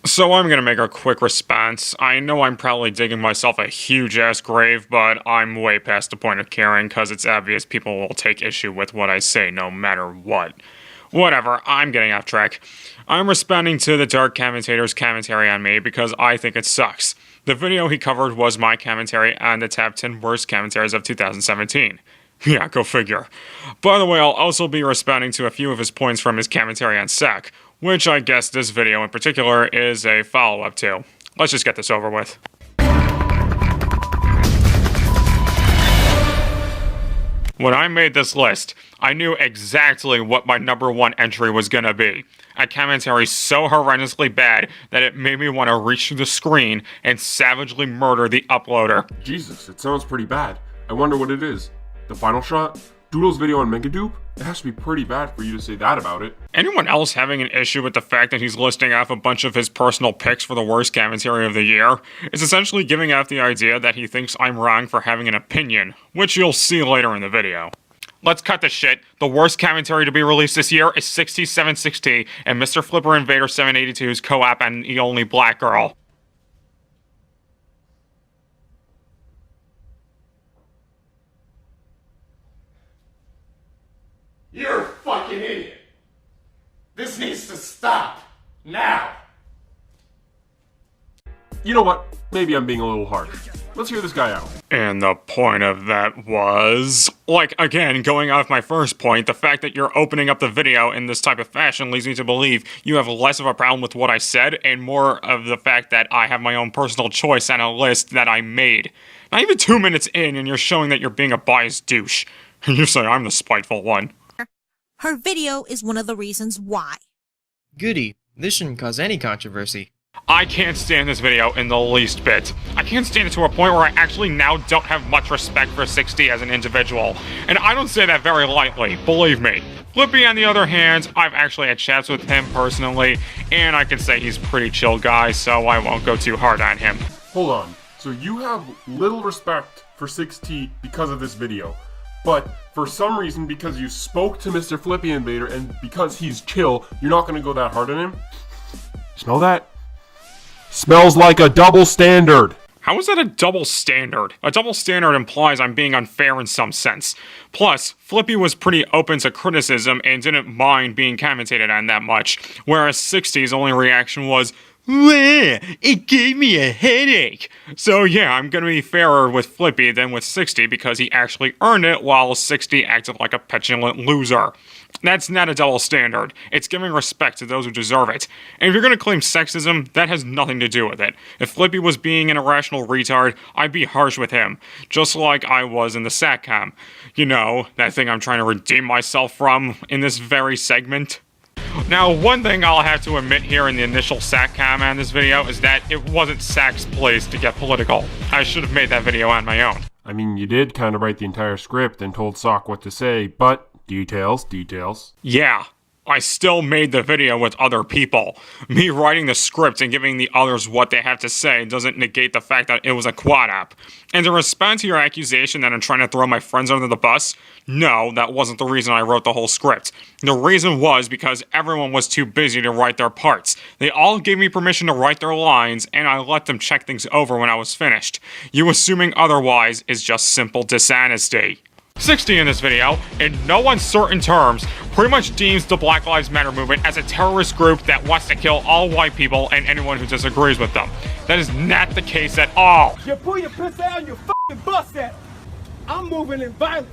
So I'm gonna make a quick response. I know I'm probably digging myself a huge-ass grave, but I'm way past the point of caring, cause it's obvious people will take issue with what I say no matter what. Whatever, I'm getting off track. I'm responding to the Dark Commentator's commentary on me because I think it sucks. The video he covered was my commentary on the top 10 worst commentaries of 2017. Yeah, go figure. By the way, I'll also be responding to a few of his points from his commentary on SAC, which I guess this video in particular is a follow-up to. Let's just get this over with. When I made this list, I knew exactly what my number one entry was gonna be. A commentary so horrendously bad that it made me want to reach through the screen and savagely murder the uploader. Jesus, it sounds pretty bad. I wonder what it is. The final shot? Doodle's video on Megadupe? It has to be pretty bad for you to say that about it. Anyone else having an issue with the fact that he's listing off a bunch of his personal picks for the worst commentary of the year? It's essentially giving off the idea that he thinks I'm wrong for having an opinion, which you'll see later in the video. Let's cut the shit. The worst commentary to be released this year is 6760 and Mr. Flipper Invader 782's co-op on The Only Black Girl. You're a fucking idiot. This needs to stop. Now. You know what? Maybe I'm being a little harsh. Let's hear this guy out. And the point of that was, like, again, going off my first point, the fact that you're opening up the video in this type of fashion leads me to believe you have less of a problem with what I said and more of the fact that I have my own personal choice on a list that I made. Not even 2 minutes in and you're showing that you're being a biased douche. You say I'm the spiteful one. Her video is one of the reasons why. Goody, this shouldn't cause any controversy. I can't stand this video in the least bit. I can't stand it to a point where I actually now don't have much respect for 60 as an individual. And I don't say that very lightly, believe me. Flippy, on the other hand, I've actually had chats with him personally, and I can say he's a pretty chill guy, so I won't go too hard on him. Hold on. So you have little respect for 6T because of this video. But for some reason, because you spoke to Mr. Flippy Invader and because he's chill, you're not going to go that hard on him? Smell that? Smells like a double standard. How is that a double standard? A double standard implies I'm being unfair in some sense. Plus, Flippy was pretty open to criticism and didn't mind being commentated on that much, whereas 60's only reaction was, "Bleh, it gave me a headache." So yeah, I'm gonna be fairer with Flippy than with 60 because he actually earned it while 60 acted like a petulant loser. That's not a double standard. It's giving respect to those who deserve it. And if you're gonna claim sexism, that has nothing to do with it. If Flippy was being an irrational retard, I'd be harsh with him, just like I was in the SATCOM. You know, that thing I'm trying to redeem myself from in this very segment. Now, one thing I'll have to admit here in the initial SATCOM on this video is that it wasn't SAC's place to get political. I should have made that video on my own. I mean, you did kind of write the entire script and told Sock what to say, but details. Yeah, I still made the video with other people. Me writing the script and giving the others what they have to say doesn't negate the fact that it was a quad-op. And to respond to your accusation that I'm trying to throw my friends under the bus, no, that wasn't the reason I wrote the whole script. The reason was because everyone was too busy to write their parts. They all gave me permission to write their lines, and I let them check things over when I was finished. You assuming otherwise is just simple dishonesty. 60 in this video, in no uncertain terms, pretty much deems the Black Lives Matter movement as a terrorist group that wants to kill all white people and anyone who disagrees with them. That is not the case at all. You pull your piss out and you fucking bust that. I'm moving in violence.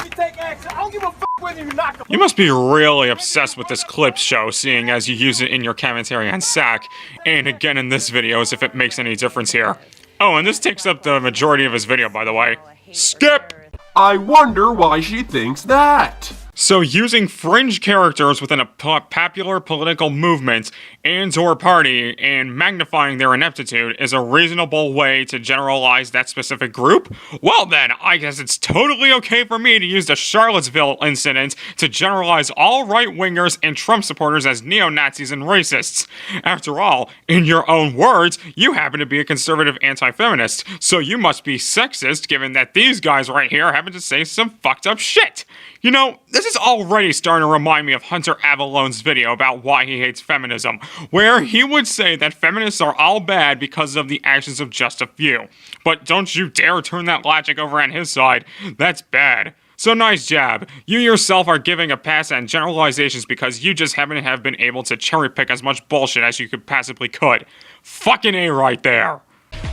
You take action. I don't give a fuck whether you knock them. You must be really obsessed with this clip show, seeing as you use it in your commentary on SAC, and again in this video as if it makes any difference here. Oh, and this takes up the majority of his video, by the way. Skip! I wonder why she thinks that. So using fringe characters within a popular political movement and/or party and magnifying their ineptitude is a reasonable way to generalize that specific group? Well then, I guess it's totally okay for me to use the Charlottesville incident to generalize all right-wingers and Trump supporters as neo-Nazis and racists. After all, in your own words, you happen to be a conservative anti-feminist, so you must be sexist given that these guys right here happen to say some fucked up shit. You know, this is already starting to remind me of Hunter Avalone's video about why he hates feminism, where he would say that feminists are all bad because of the actions of just a few. But don't you dare turn that logic over on his side. That's bad. So nice job. You yourself are giving a pass on generalizations because you just haven't have been able to cherry pick as much bullshit as you possibly could. Fucking A right there.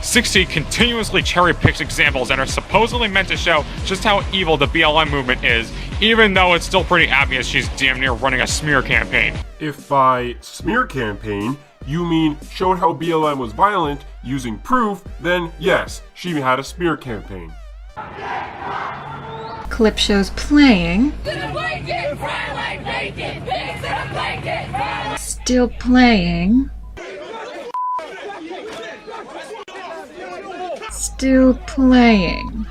60 continuously cherry picks examples that are supposedly meant to show just how evil the BLM movement is, even though it's still pretty obvious she's damn near running a smear campaign. If by smear campaign you mean showed how BLM was violent using proof, then yes, she had a smear campaign. Clip shows playing. Still playing. Still playing.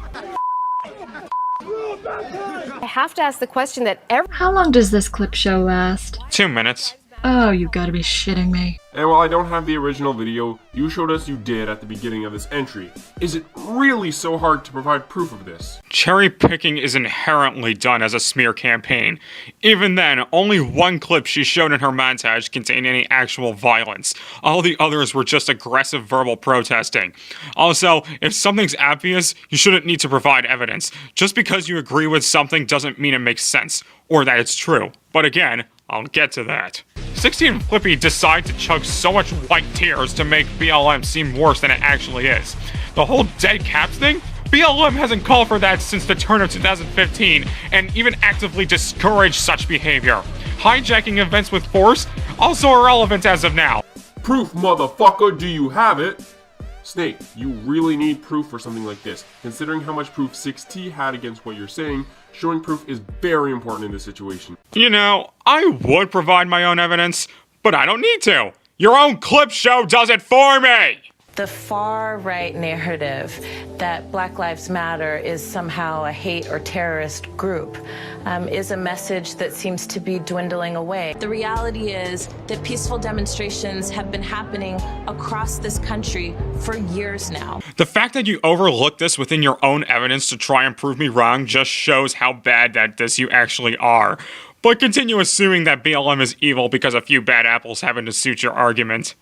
I have to ask the question that How long does this clip show last? 2 minutes. Oh, you gotta be shitting me. And while I don't have the original video, you showed us you did at the beginning of this entry. Is it really so hard to provide proof of this? Cherry picking is inherently done as a smear campaign. Even then, only one clip she showed in her montage contained any actual violence. All the others were just aggressive verbal protesting. Also, if something's obvious, you shouldn't need to provide evidence. Just because you agree with something doesn't mean it makes sense, or that it's true. But again, I'll get to that. 60 and Flippy decide to chug so much white tears to make BLM seem worse than it actually is. The whole dead caps thing? BLM hasn't called for that since the turn of 2015, and even actively discouraged such behavior. Hijacking events with force? Also irrelevant as of now. Proof, motherfucker, do you have it? Snake, you really need proof for something like this. Considering how much proof 6T had against what you're saying, showing proof is very important in this situation. You know, I would provide my own evidence, but I don't need to. Your own clip show does it for me! The far-right narrative that Black Lives Matter is somehow a hate or terrorist group is a message that seems to be dwindling away. The reality is that peaceful demonstrations have been happening across this country for years now. The fact that you overlook this within your own evidence to try and prove me wrong just shows how bad that this you actually are. But continue assuming that BLM is evil because a few bad apples happen to suit your argument.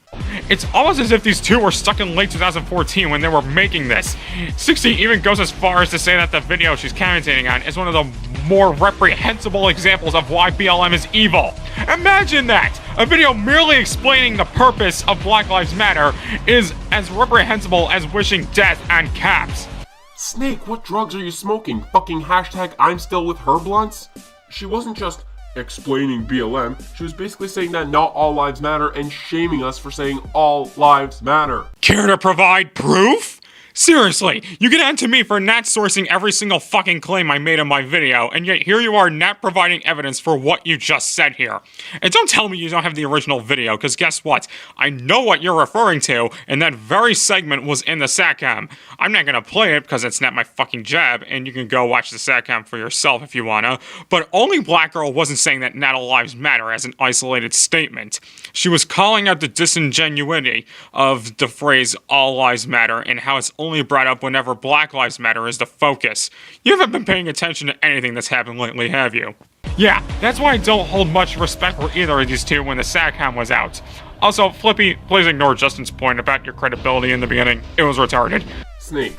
It's almost as if these two were stuck in late 2014 when they were making this. 60 even goes as far as to say that the video she's commentating on is one of the more reprehensible examples of why BLM is evil. Imagine that! A video merely explaining the purpose of Black Lives Matter is as reprehensible as wishing death on cops. Snake, what drugs are you smoking? Fucking hashtag I'm still with her blunts? She wasn't just explaining BLM, she was basically saying that not all lives matter and shaming us for saying all lives matter. Care to provide proof? Seriously, you get on to me for not sourcing every single fucking claim I made in my video, and yet here you are not providing evidence for what you just said here. And don't tell me you don't have the original video, because guess what? I know what you're referring to, and that very segment was in the SATCOM. I'm not gonna play it because it's not my fucking job, and you can go watch the SATCOM for yourself if you wanna, but only Black Girl wasn't saying that not all lives matter as an isolated statement. She was calling out the disingenuity of the phrase all lives matter and how it's only brought up whenever Black Lives Matter is the focus. You haven't been paying attention to anything that's happened lately, have you? Yeah, that's why I don't hold much respect for either of these two when the SATCOM was out. Also, Flippy, please ignore Justin's point about your credibility in the beginning. It was retarded. Snake,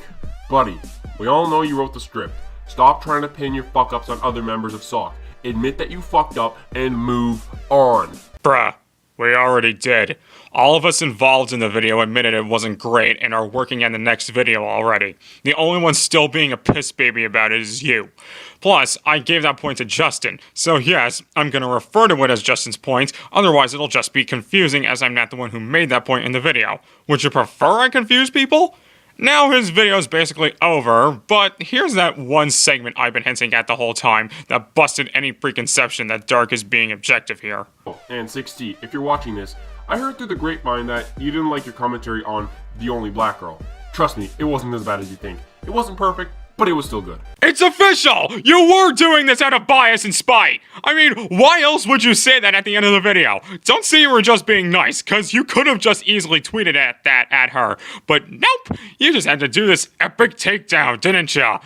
buddy, we all know you wrote the script. Stop trying to pin your fuck-ups on other members of SOC. Admit that you fucked up and move on. Bruh, we already did. All of us involved in the video admitted it wasn't great and are working on the next video already. The only one still being a piss baby about it is you. Plus, I gave that point to Justin, so yes, I'm gonna refer to it as Justin's point, otherwise it'll just be confusing as I'm not the one who made that point in the video. Would you prefer I confuse people? Now his video's basically over, but here's that one segment I've been hinting at the whole time that busted any preconception that Dark is being objective here. And 6T, if you're watching this, I heard through the grapevine that you didn't like your commentary on The Only Black Girl. Trust me, it wasn't as bad as you think. It wasn't perfect, but it was still good. It's official! You were doing this out of bias and spite! I mean, why else would you say that at the end of the video? Don't say you were just being nice, cause you could have just easily tweeted at her. But nope! You just had to do this epic takedown, didn't ya?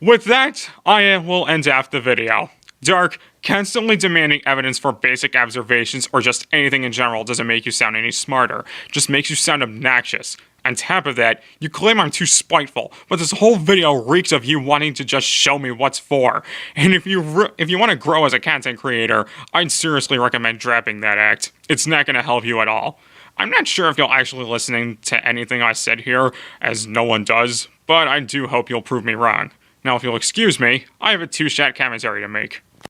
With that, I will end off the video. Dark, constantly demanding evidence for basic observations or just anything in general doesn't make you sound any smarter, just makes you sound obnoxious. On top of that, you claim I'm too spiteful, but this whole video reeks of you wanting to just show me what's for. And if you want to grow as a content creator, I'd seriously recommend dropping that act. It's not going to help you at all. I'm not sure if you're actually listening to anything I said here, as no one does, but I do hope you'll prove me wrong. Now if you'll excuse me, I have a two-shot commentary to make.